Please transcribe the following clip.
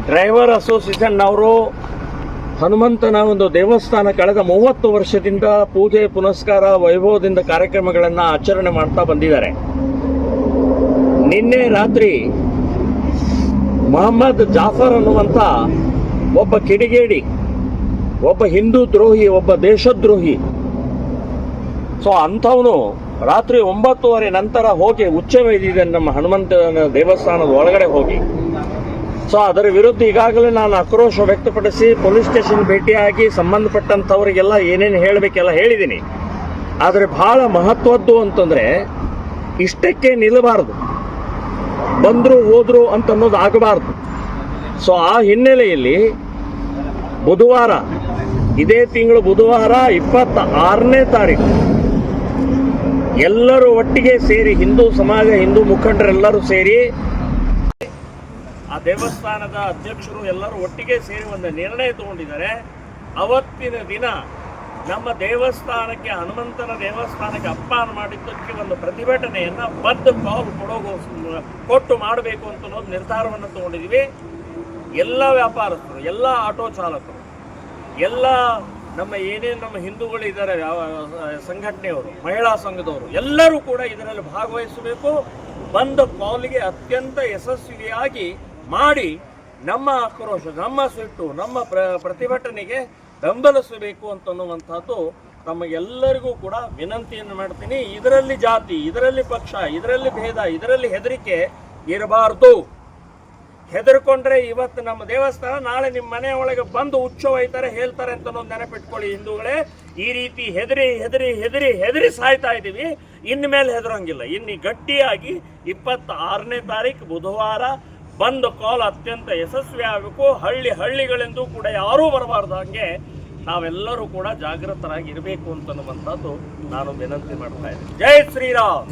Driver association ಅವರು ಹನುಮಂತನ ಒಂದು ದೇವಸ್ಥಾನ ಕಳೆದ 30 ವರ್ಷದಿಂದ ಪೂಜೆ ಪುನಸ್ಕಾರ ವೈಭವದಿಂದ ಕಾರ್ಯಕ್ರಮಗಳನ್ನು ಆಚರಣೆ ಮಾಡ್ತಾ ಬಂದಿದ್ದಾರೆ. ನಿನ್ನೆ ರಾತ್ರಿ ಮೊಹಮ್ಮದ್ ಜಾಫರ್ ಅನ್ನುವಂಥ ಒಬ್ಬ ಕಿಡಿಗೇಡಿ, ಒಬ್ಬ ಹಿಂದೂ ದ್ರೋಹಿ, ಒಬ್ಬ ದೇಶದ್ರೋಹಿ, ಸೊ ಅಂಥವನು ರಾತ್ರಿ 9:30 ನಂತರ ಹೋಗಿ ಉಚ್ಚವೈದಿದೆ ನಮ್ಮ ಹನುಮಂತನ ದೇವಸ್ಥಾನದ ಒಳಗಡೆ ಹೋಗಿ. ಸೊ ಅದರ ವಿರುದ್ಧ ಈಗಾಗಲೇ ನಾನು ಆಕ್ರೋಶ ವ್ಯಕ್ತಪಡಿಸಿ ಪೊಲೀಸ್ ಸ್ಟೇಷನ್ ಭೇಟಿಯಾಗಿ ಸಂಬಂಧಪಟ್ಟಂಥವರಿಗೆಲ್ಲ ಏನೇನು ಹೇಳಬೇಕೆಲ್ಲ ಹೇಳಿದ್ದೀನಿ. ಆದರೆ ಬಹಳ ಮಹತ್ವದ್ದು ಅಂತಂದರೆ ಇಷ್ಟಕ್ಕೆ ನಿಲ್ಲಬಾರ್ದು, ಬಂದರು ಹೋದ್ರು ಅಂತ ಅನ್ನೋದು ಆಗಬಾರ್ದು. ಸೊ ಆ ಹಿನ್ನೆಲೆಯಲ್ಲಿ ಬುಧವಾರ, ಇದೇ ತಿಂಗಳು ಬುಧವಾರ 26ನೇ ತಾರೀಕು ಎಲ್ಲರೂ ಒಟ್ಟಿಗೆ ಸೇರಿ, ಹಿಂದೂ ಸಮಾಜ, ಹಿಂದೂ ಮುಖಂಡರೆಲ್ಲರೂ ಸೇರಿ, ಆ ದೇವಸ್ಥಾನದ ಅಧ್ಯಕ್ಷರು ಎಲ್ಲರೂ ಒಟ್ಟಿಗೆ ಸೇರಿ ಒಂದು ನಿರ್ಣಯ ತಗೊಂಡಿದ್ದಾರೆ. ಅವತ್ತಿನ ದಿನ ನಮ್ಮ ದೇವಸ್ಥಾನಕ್ಕೆ, ಹನುಮಂತನ ದೇವಸ್ಥಾನಕ್ಕೆ ಅಪಮಾನ ಮಾಡಿದ್ದಕ್ಕೆ ಒಂದು ಪ್ರತಿಭಟನೆಯನ್ನು ಬದ್ಧ ಕಾಲ್ ಕೊಟ್ಟು ಮಾಡಬೇಕು ಅಂತ ಅನ್ನೋದು ನಿರ್ಧಾರವನ್ನು ತಗೊಂಡಿದ್ದೀವಿ. ಎಲ್ಲ ವ್ಯಾಪಾರಸ್ಥರು, ಎಲ್ಲ ಆಟೋ ಚಾಲಕರು, ಎಲ್ಲ ನಮ್ಮ ಏನೇನು ನಮ್ಮ ಹಿಂದೂಗಳಿದ್ದಾರೆ ಸಂಘಟನೆಯವರು, ಮಹಿಳಾ ಸಂಘದವರು ಎಲ್ಲರೂ ಕೂಡ ಇದರಲ್ಲಿ ಭಾಗವಹಿಸಬೇಕು. ಬಂದ ಕಾಲ್ಗೆ ಅತ್ಯಂತ ಯಶಸ್ವಿಯಾಗಿ ಮಾಡಿ ನಮ್ಮ ಆಕ್ರೋಶ, ನಮ್ಮ ಸಿಟ್ಟು, ನಮ್ಮ ಪ್ರತಿಭಟನೆಗೆ ಬೆಂಬಲಿಸಬೇಕು ಅಂತನ್ನುವಂಥದ್ದು ತಮಗೆಲ್ಲರಿಗೂ ಕೂಡ ವಿನಂತಿಯನ್ನು ಮಾಡ್ತೀನಿ. ಇದರಲ್ಲಿ ಜಾತಿ, ಇದರಲ್ಲಿ ಪಕ್ಷ, ಇದರಲ್ಲಿ ಭೇದ, ಇದರಲ್ಲಿ ಹೆದರಿಕೆ ಇರಬಾರ್ದು. ಹೆದರ್ಕೊಂಡ್ರೆ ಇವತ್ತು ನಮ್ಮ ದೇವಸ್ಥಾನ, ನಾಳೆ ನಿಮ್ಮ ಮನೆ ಒಳಗೆ ಬಂದು ಉಚ್ಚ ಒಯ್ತಾರೆ, ಹೇಳ್ತಾರೆ ಅಂತ ನೆನಪಿಟ್ಕೊಳ್ಳಿ ಹಿಂದೂಗಳೇ. ಈ ರೀತಿ ಹೆದರಿ ಹೆದರಿ ಹೆದರಿ ಹೆದರಿ ಸಾಯ್ತಾ ಇದ್ದೀವಿ. ಇನ್ಮೇಲೆ ಹೆದರಂಗಿಲ್ಲ. ಇನ್ನು ಗಟ್ಟಿಯಾಗಿ 26ನೇ ತಾರೀಕು ಬುಧವಾರ ಬಂದು ಕಾಲ್ ಅತ್ಯಂತ ಯಶಸ್ವಿ ಆಗಬೇಕು. ಹಳ್ಳಿಗಳೆಂದು ಕೂಡ ಯಾರೂ ಬರಬಾರ್ದು. ಹಂಗೆ ನಾವೆಲ್ಲರೂ ಕೂಡ ಜಾಗೃತರಾಗಿ ಇರಬೇಕು ಅಂತನ್ನುವಂಥದ್ದು ನಾನು ವಿನಂತಿ ಮಾಡ್ತಾ ಇದ್ದೀನಿ. ಜೈ ಶ್ರೀರಾಮ್.